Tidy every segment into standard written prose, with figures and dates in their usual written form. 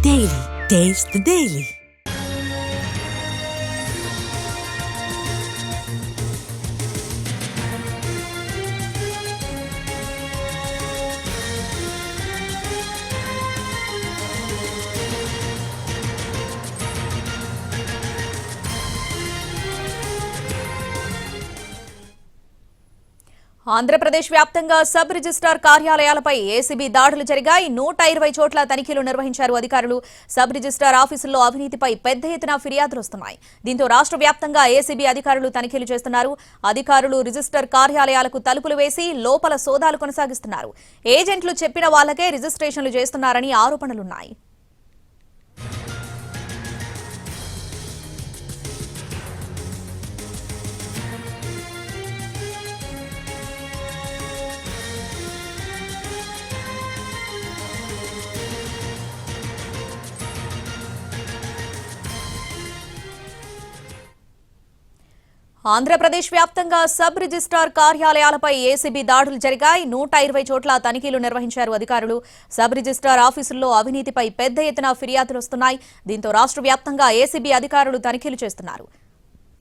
Daily. Taste the Daily. Andhra Pradesh వ్యాప్తంగా sub registrar కార్యాలయాలపై ACB దాడులు జరిగాయి. 120 చోట్ల తనిఖీలు నిర్వహించారు అధికారులు. సబ్ రిజిస్ట్రార్ ఆఫీసుల్లో అవినీతిపై పెద్ద ఎత్తున ఫిర్యాదులు వస్తున్నాయి. దీంతో రాష్ట్ర వ్యాప్తంగా ఏసీబీ అధికారులు తనిఖీలు చేస్తున్నారు. అధికారులు రిజిస్టర్ కార్యాలయాలకు తలుపులు వేసి లోపల సోదాలు కొనసాగిస్తున్నారు. ఏజెంట్లు చెప్పిన వాళ్లకే రిజిస్ట్రేషన్లు చేస్తున్నారని ఆరోపణలున్నాయి. ఆంధ్రప్రదేశ్ వ్యాప్తంగా సబ్ రిజిస్ట్రార్ కార్యాలయాలపై ఏసీబీ దాడులు జరిగాయి. 120 చోట్ల తనిఖీలు నిర్వహించారు అధికారులు. సబ్ రిజిస్ట్రార్ ఆఫీసుల్లో అవినీతిపై పెద్ద ఎత్తున ఫిర్యాదులు వస్తున్నాయి. దీంతో రాష్ట్ర వ్యాప్తంగా ఏసీబీ అధికారులు తనిఖీలు చేస్తున్నారు.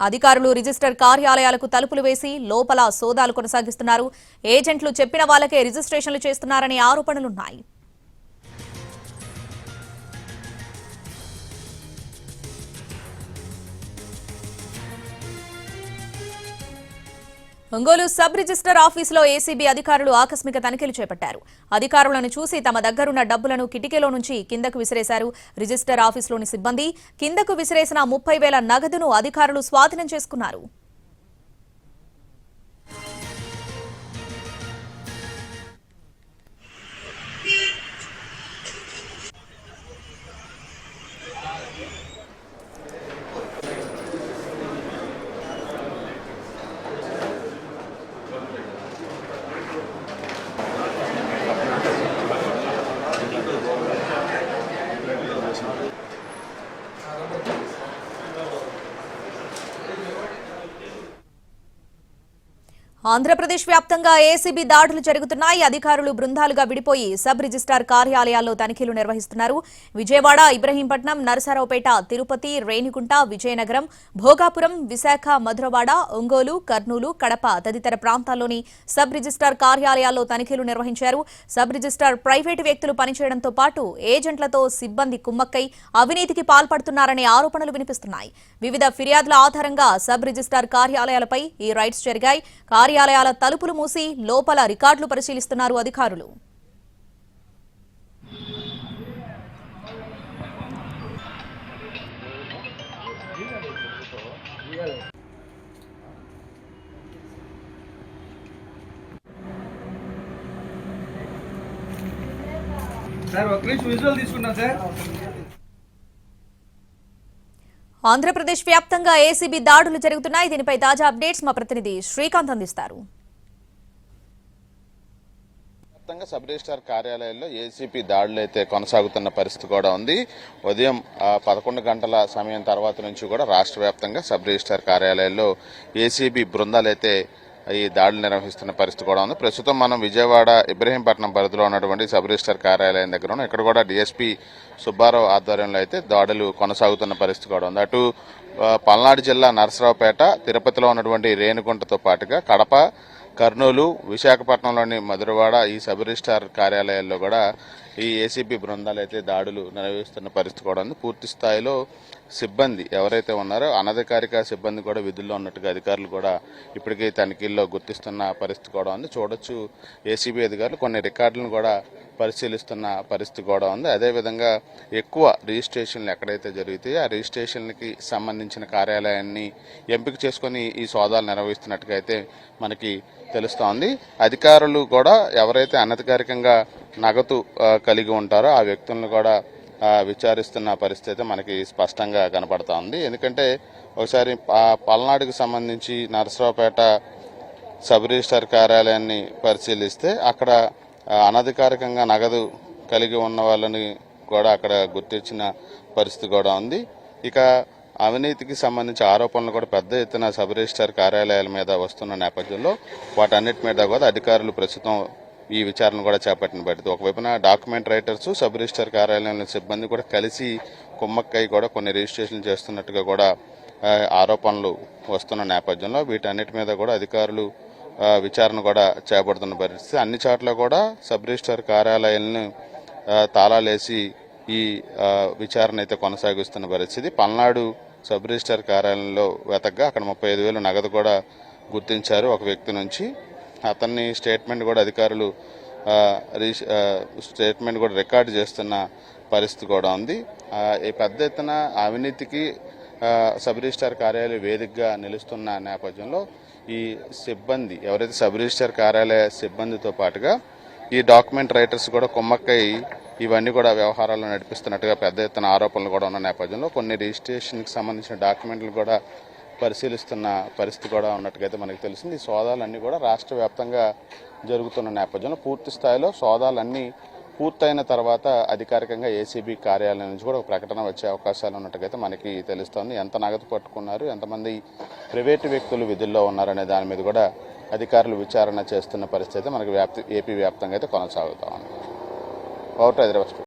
అధికారులు రిజిస్టర్ కార్యాలయాలకు తలుపులు వేసి లోపల సోదాలు కొనసాగిస్తున్నారు. ఏజెంట్లు చెప్పిన వాళ్లకే రిజిస్ట్రేషన్లు చేస్తున్నారనే ఆరోపణలున్నాయి. ఒంగోలు సబ్ రిజిస్టర్ ఆఫీసులో ఏసీబీ అధికారులు ఆకస్మిక తనిఖీలు చేపట్టారు. అధికారులను చూసి తమ దగ్గరున్న డబ్బులను కిటికీలో నుంచి కిందకు విసిరేశారు. రిజిస్టర్ ఆఫీసులోని సిబ్బంది కిందకు విసిరేసిన 30,000 నగదును అధికారులు స్వాధీనం చేసుకున్నారు. ఆంధ్రప్రదేశ్ వ్యాప్తంగా ఏసీబీ దాడులు జరుగుతున్నాయి. అధికారులు బృందాలుగా విడిపోయి సబ్ రిజిస్ట్రార్ కార్యాలయాల్లో తనిఖీలు నిర్వహిస్తున్నారు. విజయవాడ, ఇబ్రహీంపట్నం, నరసరావుపేట, తిరుపతి, రేణిగుంట, విజయనగరం, భోగాపురం, విశాఖ, మధురవాడ, ఒంగోలు, కర్నూలు, కడప తదితర ప్రాంతాల్లోని సబ్ రిజిస్ట్రార్ కార్యాలయాల్లో తనిఖీలు నిర్వహించారు. సబ్ రిజిస్ట్రార్ ప్రైవేటు వ్యక్తులు పనిచేయడంతో పాటు ఏజెంట్లతో సిబ్బంది కుమ్మక్కై అవినీతికి పాల్పడుతున్నారనే ఆరోపణలు వినిపిస్తున్నాయి. వివిధ ఫిర్యాదుల ఆధారంగా సబ్ రిజిస్ట్రార్ కార్యాలయాలపై ఈ రైడ్స్ జరిగాయి. కార్యాలయాల తలుపులు మూసి లోపల రికార్డులు పరిశీలిస్తున్నారు అధికారులు. ఆంధ్రప్రదేశ్ వ్యాప్తంగా ఏసీబీ దాడులు జరుగుతున్నాయి. దీనిపై తాజా అప్డేట్స్ మా ప్రతినిధి శ్రీకాంత్ అందిస్తారు. సబ్ రిజిస్ట్రార్ కార్యాలయాల్లో ఏసీపీ దాడులు అయితే కొనసాగుతున్న పరిస్థితి కూడా ఉంది. ఉదయం 11 గంటల సమయం తర్వాత నుంచి కూడా రాష్ట్ర వ్యాప్తంగా సబ్ రిజిస్ట్రార్ కార్యాలయాల్లో ఏసీబీ బృందాలు అయితే ఈ దాడులు నిర్వహిస్తున్న పరిస్థితి కూడా ఉంది. ప్రస్తుతం మనం విజయవాడ, ఇబ్రహీంపట్నం పరిధిలో ఉన్నటువంటి సబ్ రిజిస్ట్రార్ కార్యాలయం దగ్గర ఉన్నాం. ఇక్కడ కూడా డీఎస్పీ సుబ్బారావు ఆధ్వర్యంలో అయితే దాడులు కొనసాగుతున్న పరిస్థితి కూడా ఉంది. అటు పల్నాడు జిల్లా నరసరావుపేట, తిరుపతిలో ఉన్నటువంటి రేణిగుంటతో పాటుగా కడప, కర్నూలు, విశాఖపట్నంలోని మధురవాడ ఈ సబ్ రిజిస్ట్రార్ కార్యాలయాల్లో కూడా ఈ ఏసీబీ బృందాలు అయితే దాడులు నిర్వహిస్తున్న పరిస్థితి కూడా ఉంది. పూర్తి స్థాయిలో సిబ్బంది ఎవరైతే ఉన్నారో అనధికారిక సిబ్బంది కూడా విధుల్లో ఉన్నట్టుగా అధికారులు కూడా ఇప్పటికీ తనిఖీల్లో గుర్తిస్తున్న పరిస్థితి కూడా ఉంది. చూడొచ్చు ఏసీబీ అధికారులు కొన్ని రికార్డులను కూడా పరిశీలిస్తున్న పరిస్థితి కూడా ఉంది. అదేవిధంగా ఎక్కువ రిజిస్ట్రేషన్లు ఎక్కడైతే జరుగుతాయో ఆ రిజిస్ట్రేషన్లకి సంబంధించిన కార్యాలయాన్ని ఎంపిక చేసుకుని ఈ సోదాలు నిర్వహిస్తున్నట్టుగా అయితే మనకి తెలుస్తోంది. అధికారులు కూడా ఎవరైతే అనధికారికంగా నగదు కలిగి ఉంటారో ఆ వ్యక్తులను కూడా విచారిస్తున్న పరిస్థితి మనకి స్పష్టంగా కనపడతా ఉంది. ఎందుకంటే ఒకసారి పల్నాడుకు సంబంధించి నరసరావుపేట సబ్ రిజిస్ట్రార్ కార్యాలయాన్ని పరిశీలిస్తే అక్కడ అనధికారికంగా నగదు కలిగి ఉన్న వాళ్ళని కూడా అక్కడ గుర్తించిన పరిస్థితి కూడా ఉంది. ఇక అవినీతికి సంబంధించి ఆరోపణలు కూడా పెద్ద ఎత్తున సబ్ రిజిస్ట్రార్ కార్యాలయాల మీద వస్తున్న నేపథ్యంలో వాటన్నిటి మీద కూడా అధికారులు ప్రస్తుతం ఈ విచారణ కూడా చేపట్టిన పరిస్థితి. ఒకవైపున డాక్యుమెంట్ రైటర్స్, సబ్ రిజిస్టర్ కార్యాలయంలో సిబ్బంది కూడా కలిసి కుమ్మక్కై కూడా కొన్ని రిజిస్ట్రేషన్లు చేస్తున్నట్టుగా కూడా ఆరోపణలు వస్తున్న నేపథ్యంలో వీటన్నిటి మీద కూడా అధికారులు విచారణ కూడా చేపడుతున్న పరిస్థితి. అన్ని చోట్ల కూడా సబ్ రిజిస్టర్ కార్యాలయాలను తాళాలేసి ఈ విచారణ అయితే కొనసాగిస్తున్న పరిస్థితి. పల్నాడు సబ్ రిజిస్టర్ కార్యాలయంలో వెతకగా అక్కడ 35,000 నగదు కూడా గుర్తించారు ఒక వ్యక్తి నుంచి. అతన్ని స్టేట్మెంట్ కూడా అధికారులు స్టేట్మెంట్ కూడా రికార్డు చేస్తున్న పరిస్థితి కూడా ఉంది. ఈ పెద్ద ఎత్తున అవినీతికి సబ్ రిజిస్టర్ కార్యాలయ వేదికగా నిలుస్తున్న నేపథ్యంలో ఈ సిబ్బంది ఎవరైతే సబ్ రిజిస్టర్ కార్యాలయ సిబ్బందితో పాటుగా ఈ డాక్యుమెంట్ రైటర్స్ కూడా కుమ్మక్కై ఇవన్నీ కూడా వ్యవహారాలు నడిపిస్తున్నట్టుగా పెద్ద ఎత్తున ఆరోపణలు కూడా ఉన్న నేపథ్యంలో కొన్ని రిజిస్ట్రేషన్కి సంబంధించిన డాక్యుమెంట్లు కూడా పరిశీలిస్తున్న పరిస్థితి కూడా ఉన్నట్టుగైతే మనకు తెలిసింది. ఈ సోదాలన్నీ కూడా రాష్ట్ర వ్యాప్తంగా జరుగుతున్న నేపథ్యంలో పూర్తి స్థాయిలో సోదాలన్నీ పూర్తయిన తర్వాత అధికారికంగా ఏసీబీ కార్యాలయం నుంచి కూడా ఒక ప్రకటన వచ్చే అవకాశాలు ఉన్నట్టుగైతే మనకి తెలుస్తోంది. ఎంత నగదు పట్టుకున్నారు, ఎంతమంది ప్రైవేటు వ్యక్తులు విధుల్లో ఉన్నారనే దాని మీద కూడా అధికారులు విచారణ చేస్తున్న పరిస్థితి మనకి ఏపీ వ్యాప్తంగా అయితే కొనసాగుతా ఉంది. హైదరాబాద్.